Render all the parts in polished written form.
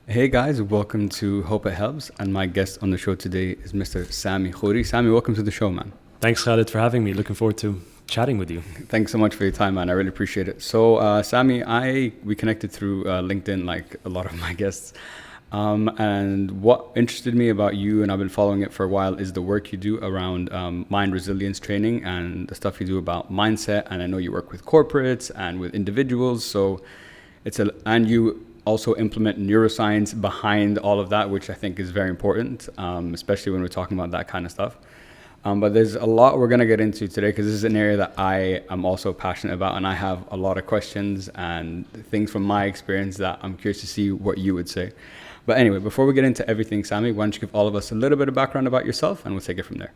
Hey guys, welcome to Hope It Helps, and my guest on the show today is Mr. Sami Khoury. Sami, welcome to the show, man. Thanks, Khalid, for having me. Looking forward to chatting with you. Thanks so much for your time, man. I really appreciate it. So, Sami, we connected through LinkedIn, like a lot of my guests. And what interested me about you, and I've been following it for a while, is the work you do around mind resilience training and the stuff you do about mindset. And I know you work with corporates and with individuals. So, and you also implement neuroscience behind all of that, which I think is very important, especially when we're talking about that kind of stuff. But there's a lot we're going to get into today because this is an area that I am also passionate about, and I have a lot of questions and things from my experience that I'm curious to see what you would say. But anyway, before we get into everything, Sami, why don't you give all of us a little bit of background about yourself, and we'll take it from there.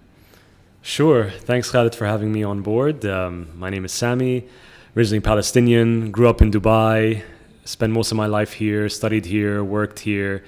Sure. Thanks, Khalid, for having me on board. My name is Sami, originally Palestinian, grew up in Dubai, spent most of my life here, studied here, worked here.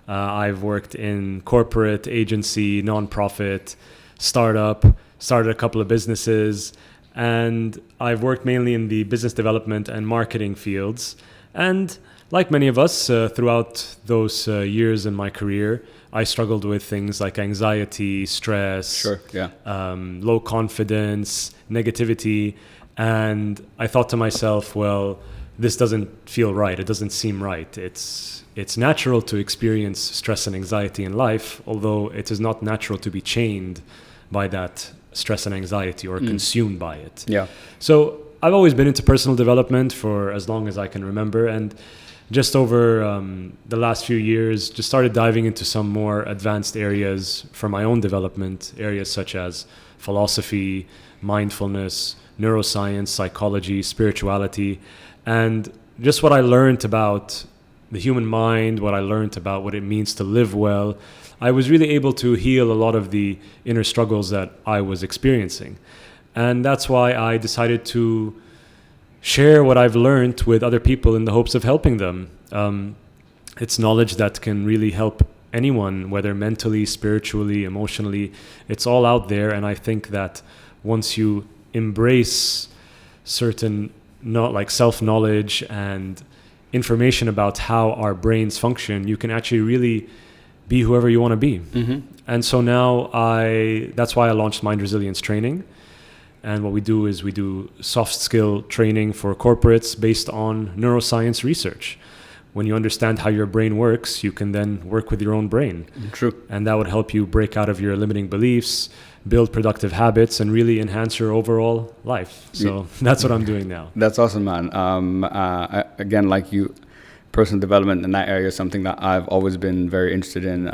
I've worked in corporate, agency, nonprofit, startup, started a couple of businesses, and I've worked mainly in the business development and marketing fields. And like many of us, throughout those years in my career, I struggled with things like anxiety, stress, Sure, yeah. Low confidence, negativity. And I thought to myself, well, this doesn't feel right. It doesn't seem right. It's natural to experience stress and anxiety in life, although it is not natural to be chained by that stress and anxiety or consumed by it. Yeah. So I've always been into personal development for as long as I can remember. And just over the last few years, just started diving into some more advanced areas for my own development, areas such as philosophy, mindfulness, neuroscience, psychology, spirituality. And just what I learned about the human mind, what I learned about what it means to live well, I was really able to heal a lot of the inner struggles that I was experiencing. And that's why I decided to share what I've learned with other people in the hopes of helping them. It's knowledge that can really help anyone, whether mentally, spiritually, emotionally. It's all out there. And I think that once you embrace certain not like self-knowledge and information about how our brains function, you can actually really be whoever you want to be. Mm-hmm. And so now that's why I launched Mind Resilience Training. And what we do is we do soft skill training for corporates based on neuroscience research. When you understand how your brain works, you can then work with your own brain. True. And that would help you break out of your limiting beliefs, build productive habits, and really enhance your overall life. So that's what I'm doing now. That's awesome, man. Again, like you, personal development in that area is something that I've always been very interested in.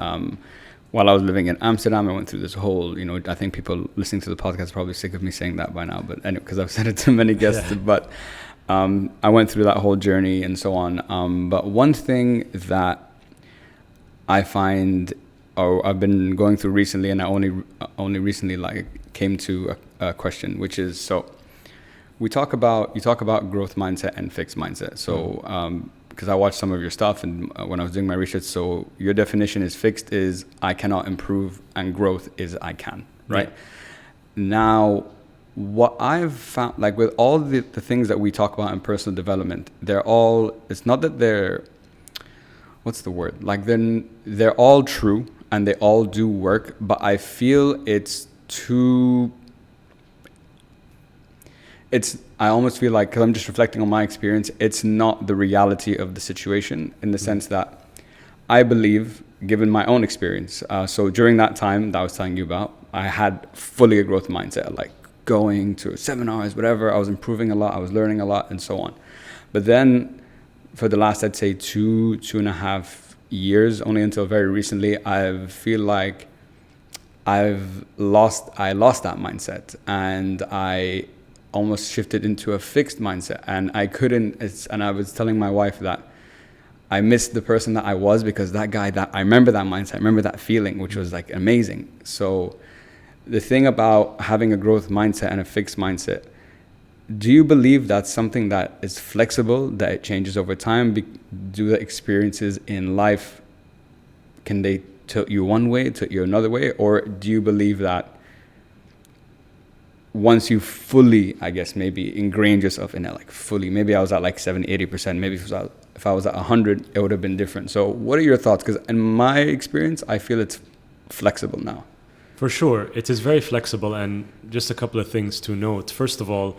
While I was living in Amsterdam, I went through this whole, I think people listening to the podcast are probably sick of me saying that by now, but anyway, because I've said it to many guests, but I went through that whole journey and so on. But one thing that I find, or I've been going through recently, and I only recently came to a question, which is, so you talk about growth mindset and fixed mindset. So because I watched some of your stuff, and when I was doing my research, so your definition is fixed is I cannot improve, and growth is I can, right? Yeah. Now, what I've found, like with all the things that we talk about in personal development, it's not that they're, what's the word? Like they're all true and they all do work, but I feel I almost feel like, because I'm just reflecting on my experience, it's not the reality of the situation, in the sense that I believe, given my own experience, so during that time that I was telling you about, I had fully a growth mindset, like going to seminars, whatever. I was improving a lot, I was learning a lot, and so on. But then for the last, I'd say two and a half years, only until very recently, I feel like I lost that mindset, and I almost shifted into a fixed mindset, and and I was telling my wife that I missed the person that I was, because that guy, that I remember that mindset, I remember that feeling, which was like amazing. So the thing about having a growth mindset and a fixed mindset, do you believe that's something that is flexible, that it changes over time? Do the experiences in life, can they tilt you one way, tilt you another way? Or do you believe that once you fully, I guess, maybe ingrained yourself in it, like fully, maybe I was at like 70, 80%, maybe if I was at 100, it would have been different. So what are your thoughts? Because in my experience, I feel it's flexible now. For sure, it is very flexible, and just a couple of things to note. First of all,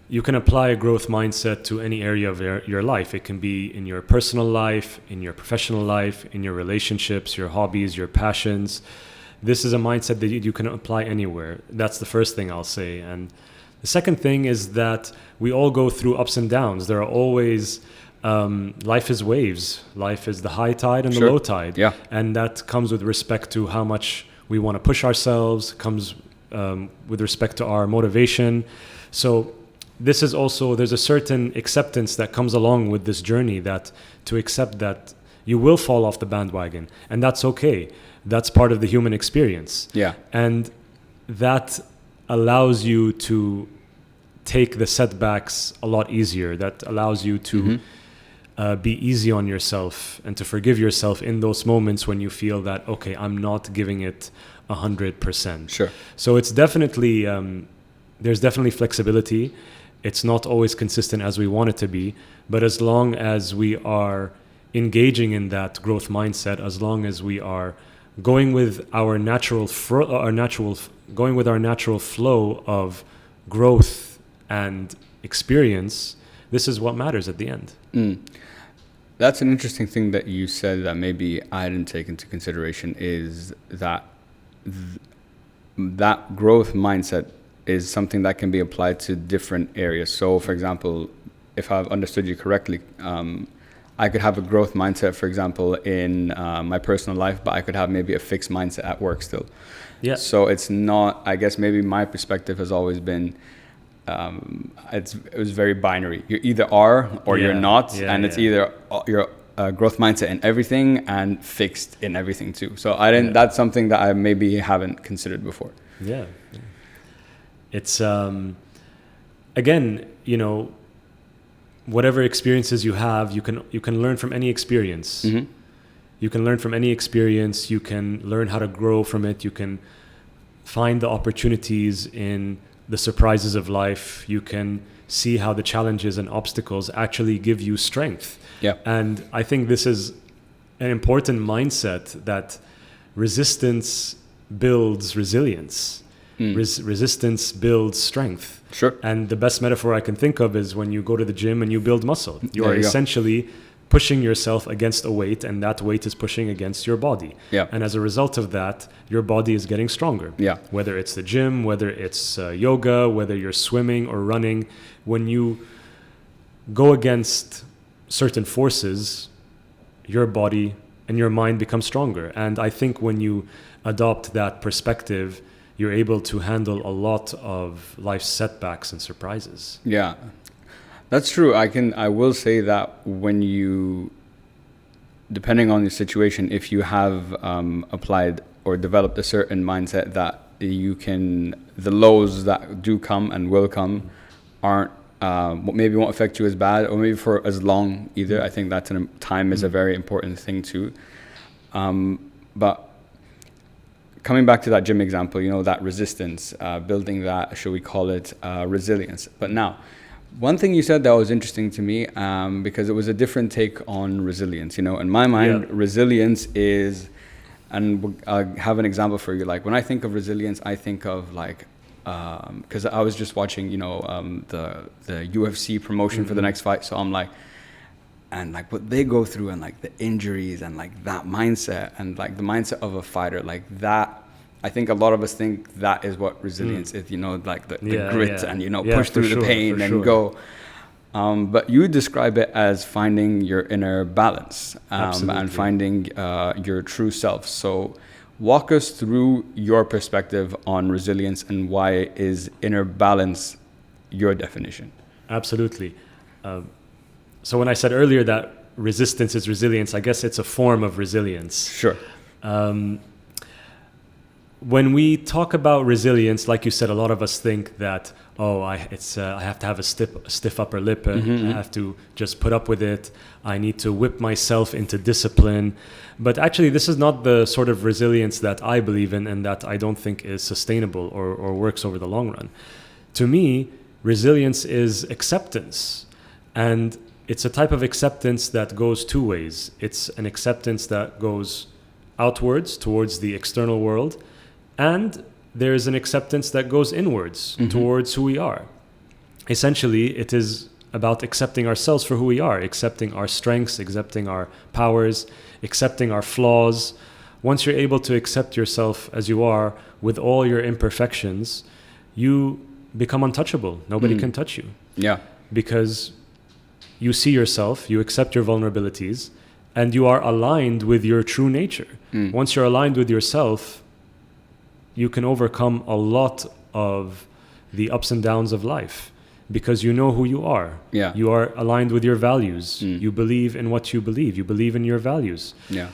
you can apply a growth mindset to any area of your life. It can be in your personal life, in your professional life, in your relationships, your hobbies, your passions. This is a mindset that you can apply anywhere. That's the first thing I'll say. And the second thing is that we all go through ups and downs. There are always, life is waves. Life is the high tide and the low tide. Yeah. And that comes with respect to how much we want to push ourselves, comes with respect to our motivation. So this is also, there's a certain acceptance that comes along with this journey, that to accept that you will fall off the bandwagon, and that's okay. That's part of the human experience. Yeah. And that allows you to take the setbacks a lot easier. That allows you to be easy on yourself and to forgive yourself in those moments when you feel that, okay, I'm not giving it 100%. Sure. So it's definitely, there's definitely flexibility. It's not always consistent as we want it to be, but as long as we are engaging in that growth mindset, as long as we are going with our natural flow of growth and experience, this is what matters at the end. That's an interesting thing that you said that maybe I didn't take into consideration, is that that growth mindset is something that can be applied to different areas. So, for example, if I've understood you correctly, I could have a growth mindset, for example, in my personal life, but I could have maybe a fixed mindset at work still. Yeah. So it's not, I guess maybe my perspective has always been, it was very binary. You either are or you're not, and it's either your growth mindset in everything and fixed in everything too. So I didn't. That's something that I maybe haven't considered before. Yeah. It's again, whatever experiences you have, you can learn from any experience. You can learn from any experience. You can learn how to grow from it. You can find the opportunities in the surprises of life. You can see how the challenges and obstacles actually give you strength. Yeah. And I think this is an important mindset, that resistance builds resilience. Resistance builds strength. Sure. And the best metaphor I can think of is when you go to the gym and you build muscle. You are you essentially pushing yourself against a weight, and that weight is pushing against your body. Yeah. And as a result of that, your body is getting stronger. Yeah. Whether it's the gym, whether it's yoga, whether you're swimming or running, when you go against certain forces, your body and your mind become stronger. And I think when you adopt that perspective, you're able to handle a lot of life's setbacks and surprises. Yeah, that's true. I will say that when you, depending on the situation, if you have applied or developed a certain mindset, that you can, the lows that do come and will come aren't, maybe won't affect you as bad, or maybe for as long either. I think that's time is a very important thing too. But coming back to that gym example, that resistance, building that, should we call it, resilience. But now, one thing you said that was interesting to me, because it was a different take on resilience. In my mind, resilience is, and I'll have an example for you. Like when I think of resilience, I think of like, because I was just watching, the UFC promotion for the next fight. So I'm like, and like what they go through, and like the injuries, and like that mindset, and like the mindset of a fighter, like that. I think a lot of us think that is what resilience is, like the grit and, push through the pain and go. But you describe it as finding your inner balance and finding your true self. So walk us through your perspective on resilience, and why is inner balance your definition? Absolutely. So when I said earlier that resistance is resilience, I guess it's a form of resilience. Sure. When we talk about resilience, like you said, a lot of us think that, I have to have a stiff upper lip. I have to just put up with it. I need to whip myself into discipline. But actually, this is not the sort of resilience that I believe in, and that I don't think is sustainable or works over the long run. To me, resilience is acceptance. And it's a type of acceptance that goes two ways. It's an acceptance that goes outwards towards the external world, and there's an acceptance that goes inwards towards who we are. Essentially, it is about accepting ourselves for who we are, accepting our strengths, accepting our powers, accepting our flaws. Once you're able to accept yourself as you are with all your imperfections, you become untouchable. Nobody can touch you. Yeah. Because you see yourself, you accept your vulnerabilities, and you are aligned with your true nature. Once you're aligned with yourself, you can overcome a lot of the ups and downs of life because you know who you are. Yeah. You are aligned with your values. You believe in what you believe. You believe in your values. Yeah.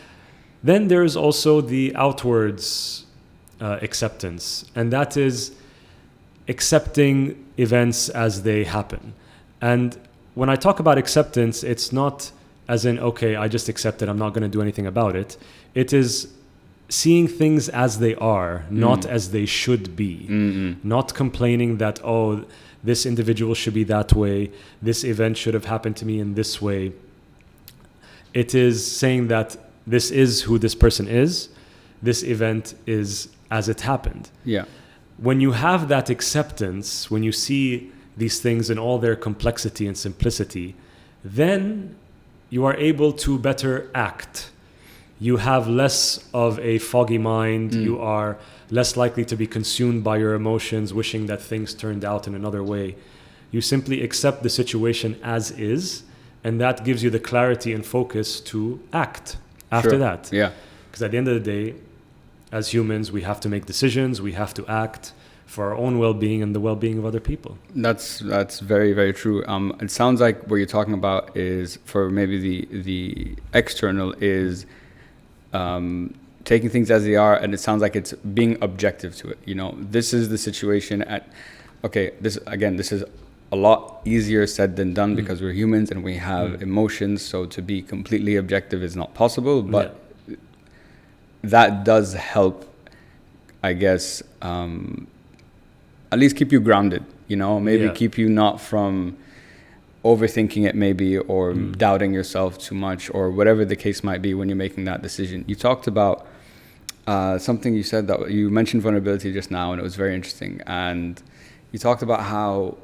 Then there's also the outwards acceptance, and that is accepting events as they happen. And when I talk about acceptance, it's not as in, okay, I just accept it, I'm not going to do anything about it. It is seeing things as they are, not as they should be. Not complaining that, oh, this individual should be that way, this event should have happened to me in this way. It is saying that this is who this person is, this event is as it happened. Yeah. When you have that acceptance, when you see these things in all their complexity and simplicity, then you are able to better act. You have less of a foggy mind. You are less likely to be consumed by your emotions, wishing that things turned out in another way. You simply accept the situation as is, and that gives you the clarity and focus to act after that. Yeah. Because at the end of the day, as humans, we have to make decisions, we have to act for our own well-being and the well-being of other people. That's very, very true. It sounds like what you're talking about is, for maybe the external, is taking things as they are, and it sounds like it's being objective to it. You know, this is the situation this is a lot easier said than done because we're humans and we have emotions, so to be completely objective is not possible, but that does help, I guess, at least keep you grounded, you know, maybe keep you not from overthinking it maybe, or doubting yourself too much, or whatever the case might be when you're making that decision. You talked about something, you said that you mentioned vulnerability just now, and it was very interesting. And you talked about how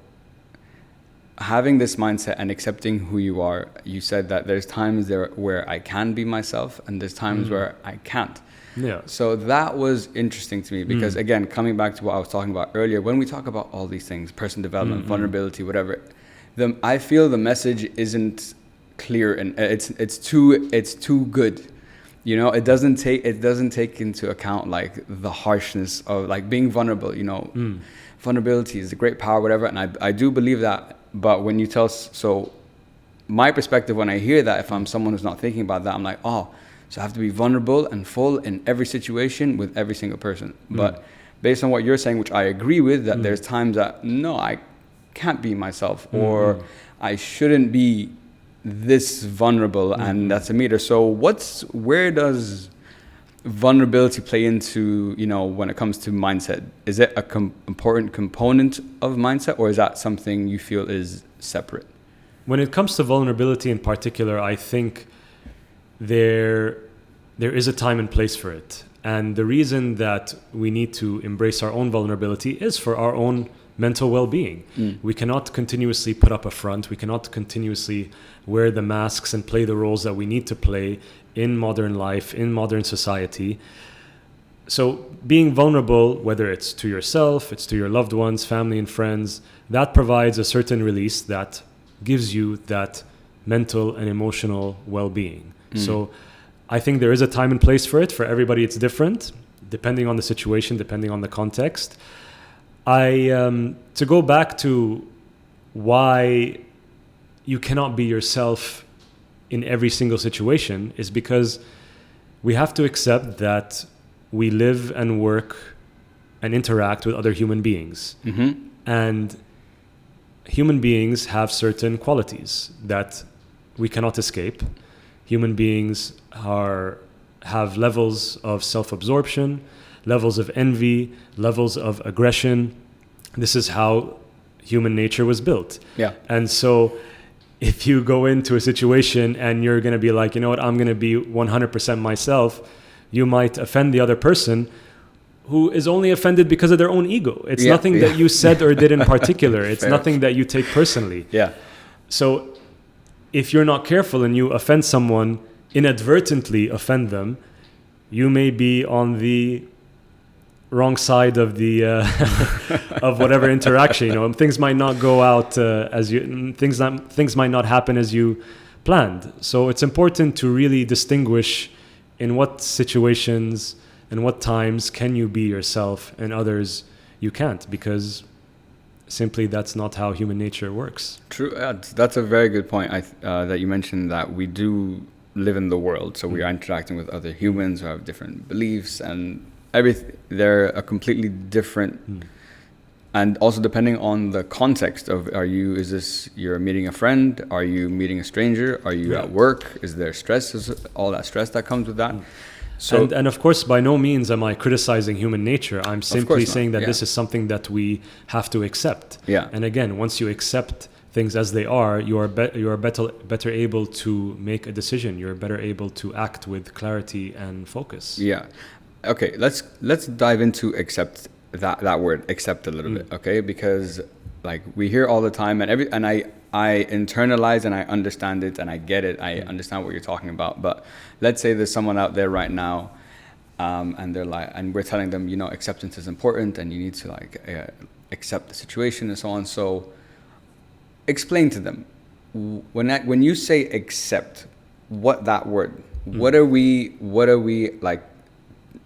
having this mindset and accepting who you are, you said that there's times there where I can be myself and there's times where I can't. Yeah. So that was interesting to me because, again, coming back to what I was talking about earlier, when we talk about all these things, personal development, vulnerability, whatever, I feel the message isn't clear, and it's too good. You know, it doesn't take into account like the harshness of like being vulnerable. You know, vulnerability is a great power, whatever, and I do believe that. But when you so my perspective when I hear that, if I'm someone who's not thinking about that, I'm like, oh, so I have to be vulnerable and full in every situation with every single person. But based on what you're saying, which I agree with, that there's times that no, I can't be myself, or I shouldn't be this vulnerable, and that's a meter. So where does vulnerability play into, you know, when it comes to mindset? Is it a important component of mindset, or is that something you feel is separate? When it comes to vulnerability in particular, I think there is a time and place for it. And the reason that we need to embrace our own vulnerability is for our own mental well-being. We cannot continuously put up a front. We cannot continuously wear the masks and play the roles that we need to play in modern life, in modern society. So being vulnerable, whether it's to yourself, it's to your loved ones, family and friends, that provides a certain release that gives you that mental and emotional well-being. So I think there is a time and place for it. For everybody, it's different, depending on the situation, depending on the context. To go back to why you cannot be yourself in every single situation is because we have to accept that we live and work and interact with other human beings. And human beings have certain qualities that we cannot escape. Human beings have levels of self-absorption, levels of envy, levels of aggression. This is how human nature was built. Yeah. And so if you go into a situation and you're going to be like, you know what, I'm going to be 100% myself, you might offend the other person who is only offended because of their own ego. It's nothing that you said or did in particular. It's nothing that you take personally. Yeah. So if you're not careful and you offend someone, inadvertently offend them, you may be on the wrong side of the of whatever interaction. You know, things might not go out as you things might not happen as you planned. So it's important to really distinguish in what situations and what times can you be yourself and others you can't, because simply that's not how human nature works. True. That's a very good point. That you mentioned that we do live in the world, so we are interacting with other humans who have different beliefs and everything. They're a completely different, and also depending on the context of you're meeting a friend, are you meeting a stranger, are you at work, is there stress, all that stress that comes with that. So and of course, by no means am I criticizing human nature. I'm simply saying that this is something that we have to accept. Yeah. And again, once you accept things as they are, you are better able to make a decision. You're better able to act with clarity and focus. Yeah. Okay, let's dive into accept, that word accept a little bit, okay? Because like we hear all the time, and I internalize and I understand it and I get it. I understand what you're talking about. But let's say there's someone out there right now, and they're like, and we're telling them, you know, acceptance is important and you need to accept the situation and so on. So explain to them when you say accept, what that word, what are we like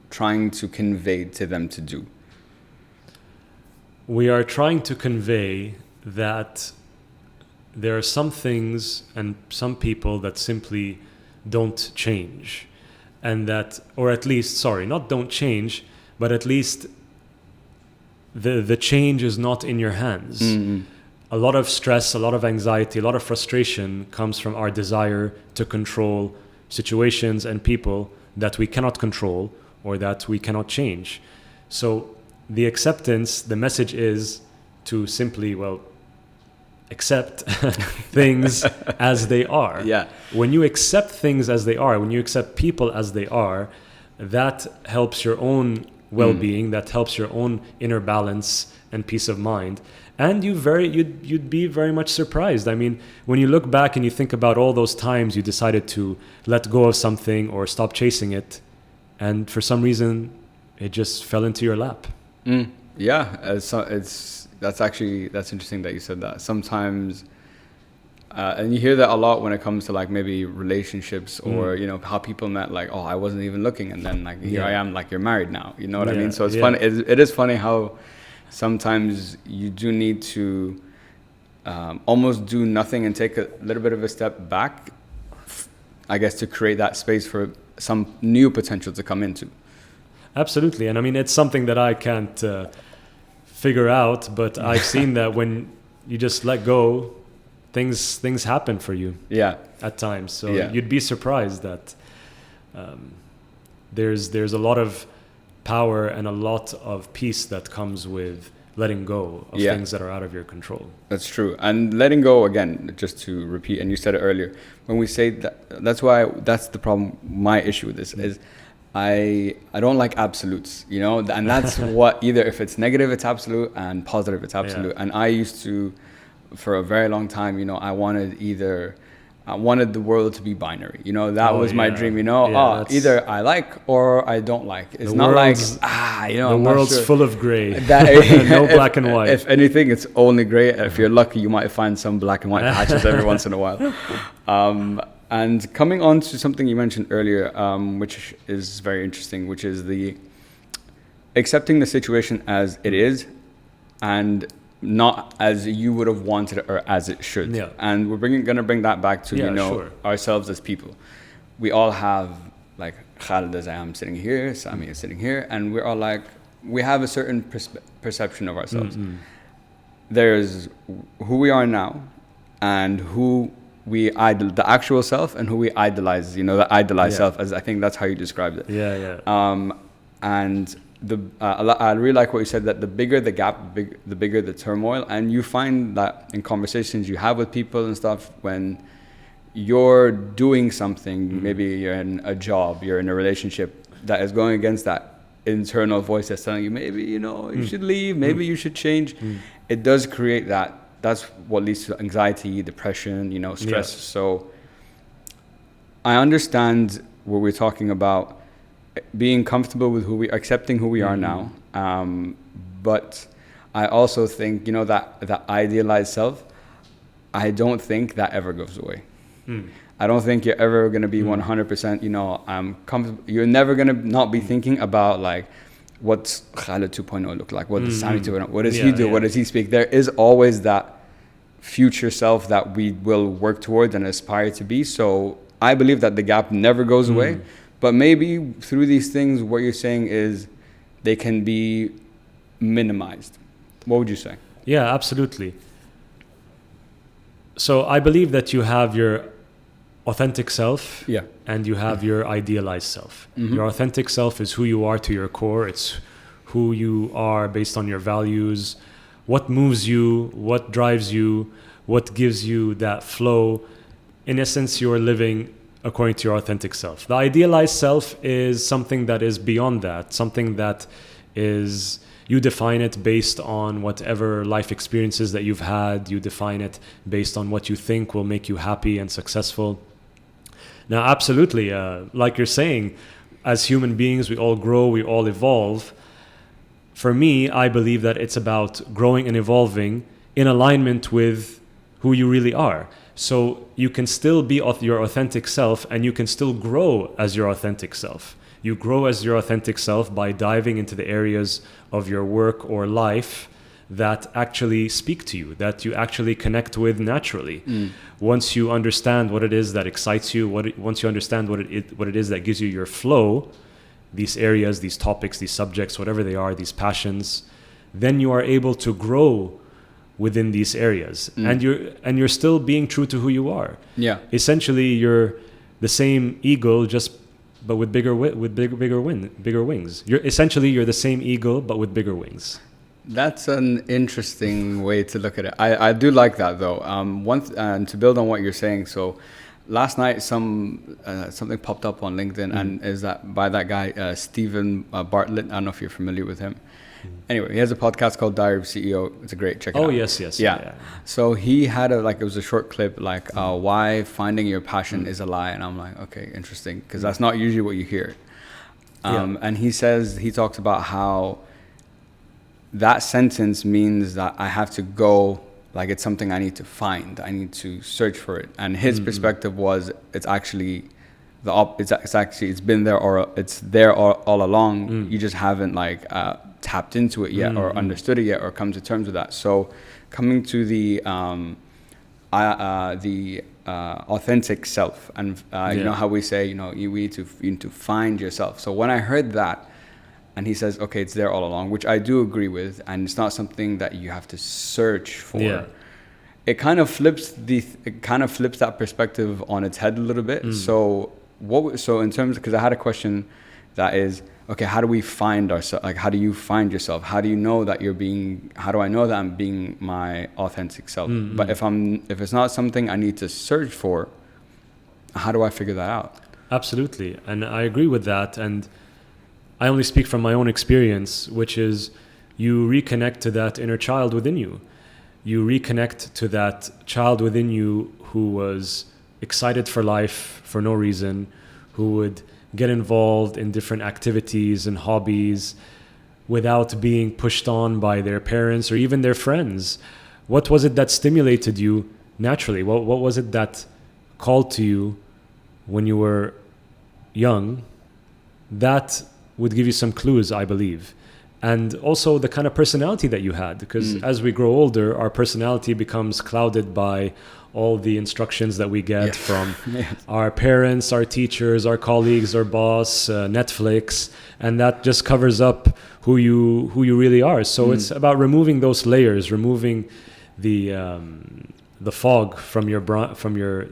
trying to convey to them to do? We are trying to convey that there are some things and some people that simply don't change, and that, or at least, not don't change, but at least the change is not in your hands. A lot of stress, a lot of anxiety, a lot of frustration comes from our desire to control situations and people that we cannot control or that we cannot change. So the acceptance, the message is to simply, accept things as they are. Yeah. When you accept things as they are, when you accept people as they are, that helps your own well-being, that helps your own inner balance and peace of mind. And you'd be very much surprised. I mean, when you look back and you think about all those times you decided to let go of something or stop chasing it, and for some reason it just fell into your lap. Yeah, that's interesting that you said that. Sometimes, and you hear that a lot when it comes to like maybe relationships or you know how people met, like, oh, I wasn't even looking, and then like here I am, like you're married now. You know what I mean? So it's funny. It is funny how sometimes you do need to almost do nothing and take a little bit of a step back, I guess, to create that space for some new potential to come into. Absolutely. And I mean, it's something that I can't figure out, but I've seen that when you just let go, things happen for you. Yeah. At times. So you'd be surprised that there's a lot of power and a lot of peace that comes with letting go of things that are out of your control. That's true. And letting go, again, just to repeat, and you said it earlier, when we say that, that's the problem. My issue with this is I don't like absolutes, you know, and that's what, either if it's negative, it's absolute, and positive, it's absolute. And I used to, for a very long time, you know, I wanted the world to be binary, you know, that was my dream, you know, either I like or I don't like. It's not like, you know, the world's full of gray, no black and white. If anything, it's only gray. If you're lucky, you might find some black and white patches every once in a while. And coming on to something you mentioned earlier, which is very interesting, which is the accepting the situation as it is and not as you would have wanted it or as it should. Yeah. And we're going to bring that back to, ourselves as people. We all have, like Khalid, as I am sitting here, Sami is sitting here, and we're all like, we have a certain perception of ourselves. There's who we are now and who the actual self, and who we idolize, you know, the idealized self, as I think that's how you described it. Yeah. And I really like what you said, that the bigger the gap, the bigger the turmoil. And you find that in conversations you have with people and stuff, when you're doing something, maybe you're in a job, you're in a relationship that is going against that internal voice that's telling you, maybe, you should leave, maybe you should change. It does create that. That's what leads to anxiety, depression, stress. Yeah. So I understand what we're talking about, being comfortable with accepting who we are now. But I also think, that idealized self, I don't think that ever goes away. I don't think you're ever going to be 100%, I'm comfortable. You're never going to not be thinking about like, what's Khaled 2.0 look like? What does Sami 2.0, what does he do? What does he speak? There is always that future self that we will work towards and aspire to be. So I believe that the gap never goes away, but maybe through these things, what you're saying is they can be minimized. What would you say? Yeah, absolutely. So I believe that you have your authentic self, and you have your idealized self. Your authentic self is who you are to your core. It's who you are based on your values, what moves you, what drives you, what gives you that flow. In essence, you're living according to your authentic self. The idealized self is something that is beyond that, something that is, you define it based on whatever life experiences that you've had. You define it based on what you think will make you happy and successful. Now, absolutely, like you're saying, as human beings, we all grow, we all evolve. For me, I believe that it's about growing and evolving in alignment with who you really are. So you can still be your authentic self, and you can still grow as your authentic self. You grow as your authentic self by diving into the areas of your work or life that actually speak to you, that you actually connect with naturally. Once you understand what it is that excites you, once you understand what it is that gives you your flow, these areas, these topics, these subjects, whatever they are, these passions, then you are able to grow within these areas, and you're still being true to who you are. Yeah. Essentially, you're the same eagle, but with bigger wings. You're the same eagle, but with bigger wings. That's an interesting way to look at it. I do like that though. And to build on what you're saying, so last night something popped up on LinkedIn, and is that by that guy Stephen Bartlett. I don't know if you're familiar with him. Anyway, he has a podcast called Diary of a CEO. It's a great, check it out. Oh yes. Yeah. So he had it was a short clip, why finding your passion is a lie, and I'm like, okay, interesting, because that's not usually what you hear. And he talks about how that sentence means that I have to go, like it's something I need to find, I need to search for it. And his perspective was, it's actually it's been there, or it's there all along. You just haven't tapped into it yet, or understood it yet, or come to terms with that. So coming to the authentic self, and you know how we say, you need to find yourself. So when I heard that, and he says, okay, it's there all along, which I do agree with, and it's not something that you have to search for. Yeah. It kind of flips that perspective on its head a little bit. So in terms, because I had a question that is, okay, how do we find ourselves? Like, how do you find yourself? How do you know that how do I know that I'm being my authentic self? But if it's not something I need to search for, how do I figure that out? Absolutely. And I agree with that. And I only speak from my own experience, which is you reconnect to that inner child within you. You reconnect to that child within you who was excited for life for no reason, who would get involved in different activities and hobbies without being pushed on by their parents or even their friends. What was it that stimulated you naturally? What was it that called to you when you were young? That would give you some clues, I believe. And also the kind of personality that you had, because as we grow older, our personality becomes clouded by all the instructions that we get from our parents, our teachers, our colleagues, our boss, Netflix, and that just covers up who you really are. So it's about removing those layers, removing the fog from your.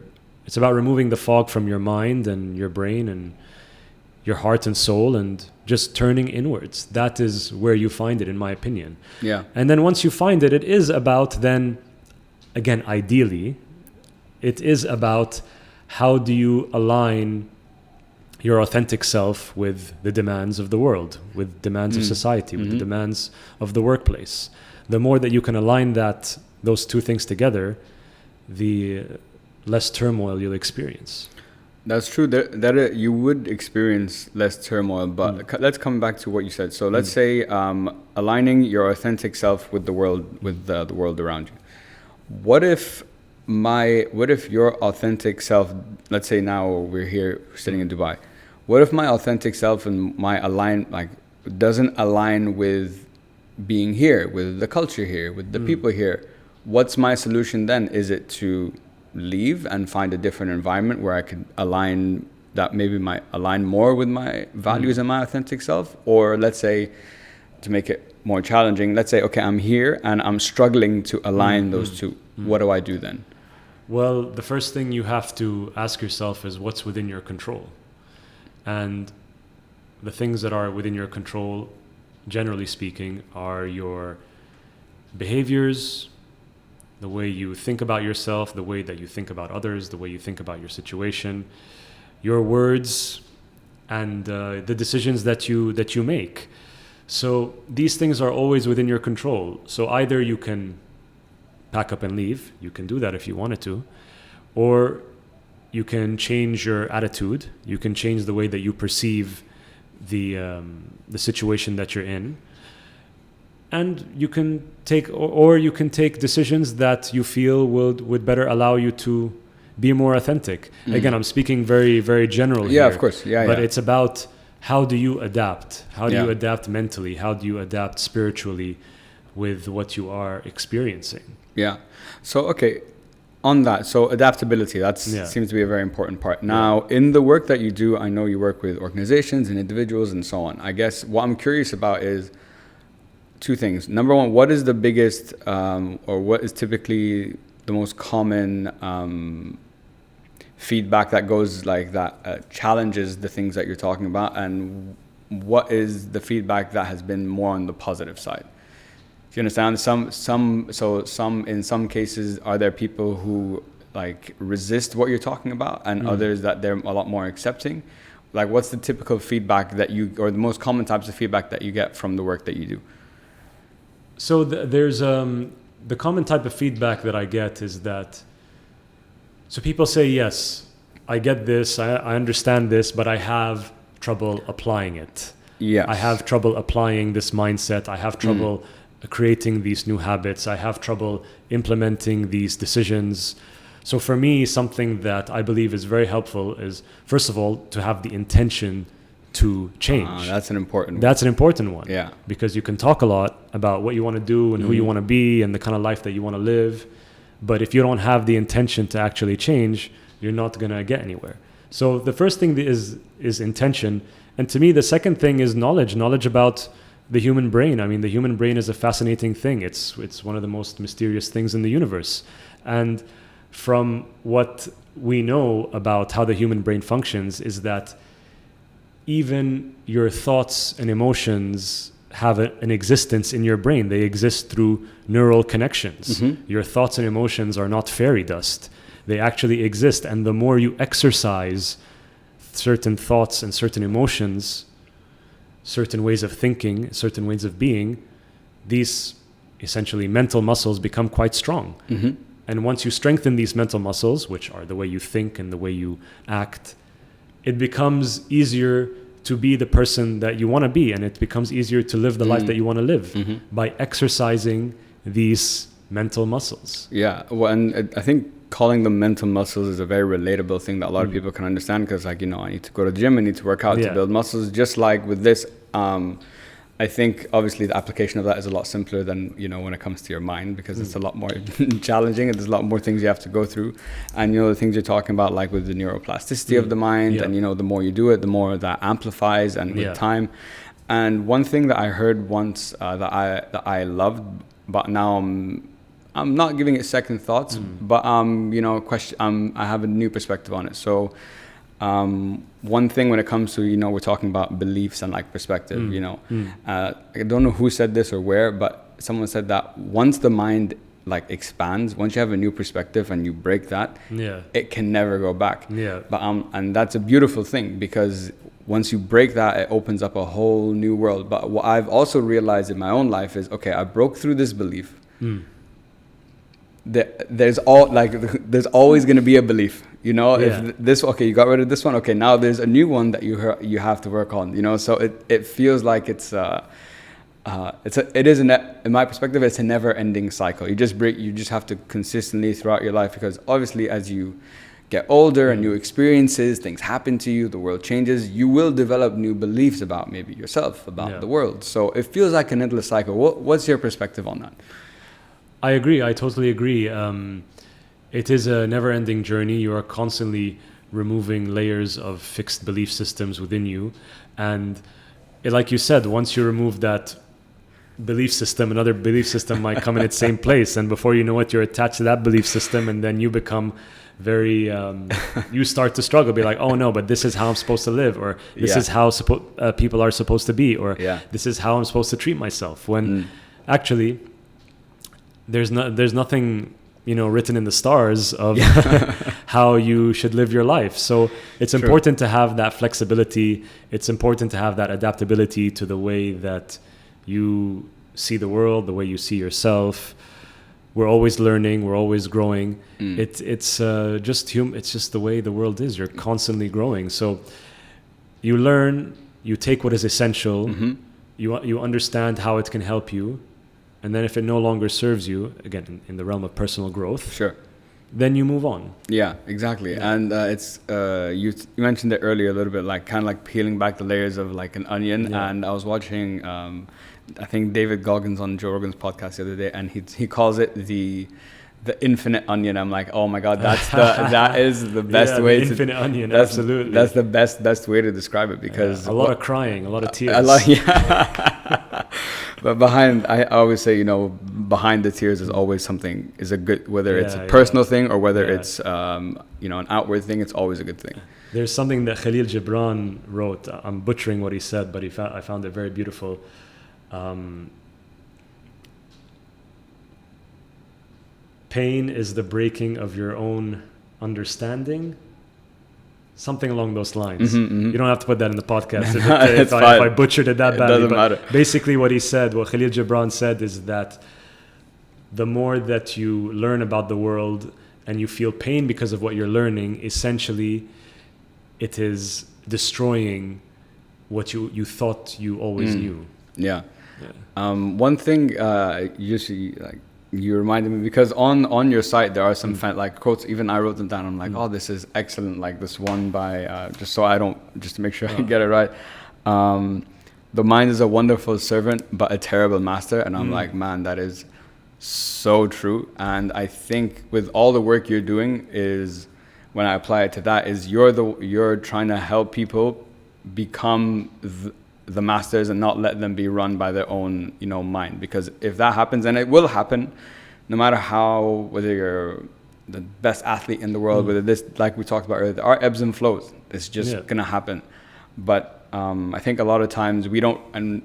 It's about removing the fog from your mind and your brain and your heart and soul, and just turning inwards. That is where you find it, in my opinion. Yeah. And then once you find it, it is about then, again, ideally, it is about how do you align your authentic self with the demands of the world, with demands of society, with the demands of the workplace. The more that you can align those two things together, the less turmoil you'll experience. That's true. That you would experience less turmoil, but let's come back to what you said. So let's say aligning your authentic self with the world, with the world around you. What if your authentic self? Let's say now we're here sitting in Dubai. What if my authentic self and my doesn't align with being here, with the culture here, with the people here? What's my solution then? Is it to leave and find a different environment where I could align more with my values and my authentic self? Or let's say, to make it more challenging, let's say, okay, I'm here and I'm struggling to align those two. What do I do then? Well, the first thing you have to ask yourself is what's within your control. And the things that are within your control, generally speaking, are your behaviors, the way you think about yourself, the way that you think about others, the way you think about your situation, your words, and the decisions that you make. So these things are always within your control. So either you can pack up and leave, you can do that if you wanted to, or you can change your attitude, you can change the way that you perceive the situation that you're in. And you can take, or you can take decisions that you feel would better allow you to be more authentic. Again, I'm speaking very, very general here. Yeah, of course. Yeah, but it's about how do you adapt? How do you adapt mentally? How do you adapt spiritually with what you are experiencing? Yeah. So, okay, on that, so adaptability, that seems to be a very important part. Now, in the work that you do, I know you work with organizations and individuals and so on. I guess what I'm curious about is two things. Number one, what is the biggest or what is typically the most common feedback that goes like that challenges the things that you're talking about, and what is the feedback that has been more on the positive side? Do you understand? In some cases, are there people who like resist what you're talking about, and others that they're a lot more accepting? Like, what's the typical feedback that or the most common types of feedback that you get from the work that you do? So there's the common type of feedback that I get is that, so people say, yes, I get this, I understand this, but I have trouble applying it. Yes. I have trouble applying this mindset. I have trouble creating these new habits. I have trouble implementing these decisions. So for me, something that I believe is very helpful is, first of all, to have the intention to change. That's an important one. That's an important one. Yeah. Because you can talk a lot about what you want to do and who you want to be and the kind of life that you want to live. But if you don't have the intention to actually change, you're not going to get anywhere. So the first thing is intention. And to me, the second thing is knowledge about the human brain. I mean, the human brain is a fascinating thing. It's one of the most mysterious things in the universe. And from what we know about how the human brain functions is that even your thoughts and emotions have an existence in your brain. They exist through neural connections. Your thoughts and emotions are not fairy dust. They actually exist. And the more you exercise certain thoughts and certain emotions, certain ways of thinking, certain ways of being, these essentially mental muscles become quite strong. And once you strengthen these mental muscles, which are the way you think and the way you act, it becomes easier to be the person that you want to be, and it becomes easier to live the life that you want to live by exercising these mental muscles. Yeah, well, and I think calling them mental muscles is a very relatable thing that a lot of people can understand, because, like, you know, I need to go to the gym, I need to work out to build muscles. Just like with this, I think obviously the application of that is a lot simpler than, you know, when it comes to your mind, because it's a lot more challenging and there's a lot more things you have to go through. And, you know, the things you're talking about, like with the neuroplasticity of the mind, and, you know, the more you do it, the more that amplifies and with time. And one thing that I heard once that I loved, but now I'm not giving it second thoughts, but you know, I have a new perspective on it. So One thing when it comes to, we're talking about beliefs and like perspective, I don't know who said this or where, but someone said that once the mind like expands, once you have a new perspective and you break that, it can never go back. But and that's a beautiful thing, because once you break that, it opens up a whole new world. But what I've also realized in my own life is, okay, I broke through this belief. There's always going to be a belief, if this, okay, you got rid of this one, okay, now there's a new one that you have to work on, so it feels like in my perspective, it's a never-ending cycle. You just have to consistently throughout your life, because obviously as you get older and new experiences, things happen to you, the world changes, you will develop new beliefs about maybe yourself, about the world. So it feels like an endless cycle. What's your perspective on that? I agree. I totally agree. It is a never-ending journey. You are constantly removing layers of fixed belief systems within you. And like you said, once you remove that belief system, another belief system might come in its same place. And before you know it, you're attached to that belief system. And then you become very, you start to struggle, be like, oh no, but this is how I'm supposed to live. Or this is how people are supposed to be. Or this is how I'm supposed to treat myself. When actually, there's nothing written in the stars of how you should live your life. So it's important to have that flexibility. It's important to have that adaptability to the way that you see the world, the way you see yourself. We're always learning, we're always growing. It's just the way the world is. You're constantly growing. So you learn, you take what is essential, you understand how it can help you. And then if it no longer serves you, again, in the realm of personal growth, then you move on. Yeah, exactly. And it's you mentioned it earlier a little bit, like kind of like peeling back the layers of like an onion. And I was watching, I think David Goggins on Joe Rogan's podcast the other day, and he calls it the infinite onion. I'm like, oh my God, that is the best way the infinite onion. Absolutely, that's the best way to describe it, because a lot of crying, a lot of tears. But I always say, behind the tears is always something, is a good, whether it's a personal thing or whether it's, an outward thing, it's always a good thing. There's something that Khalil Gibran wrote. I'm butchering what he said, but I found it very beautiful. Pain is the breaking of your own understanding. Something along those lines. You don't have to put that in the podcast if I butchered it that badly. It doesn't matter. Basically what Khalil Gibran said is that the more that you learn about the world and you feel pain because of what you're learning, essentially it is destroying what you thought you always knew. One thing you reminded me, because on your site there are some like quotes, even I wrote them down. I'm like, oh, this is excellent. Like this one by just to make sure I get it right. The mind is a wonderful servant but a terrible master. And I'm like, man, that is so true. And I think with all the work you're doing, is when I apply it to that, is you're trying to help people become the masters and not let them be run by their own mind. Because if that happens, and it will happen, no matter whether you're the best athlete in the world, whether this, like we talked about earlier, there are ebbs and flows. It's just gonna happen. But I think a lot of times we don't. And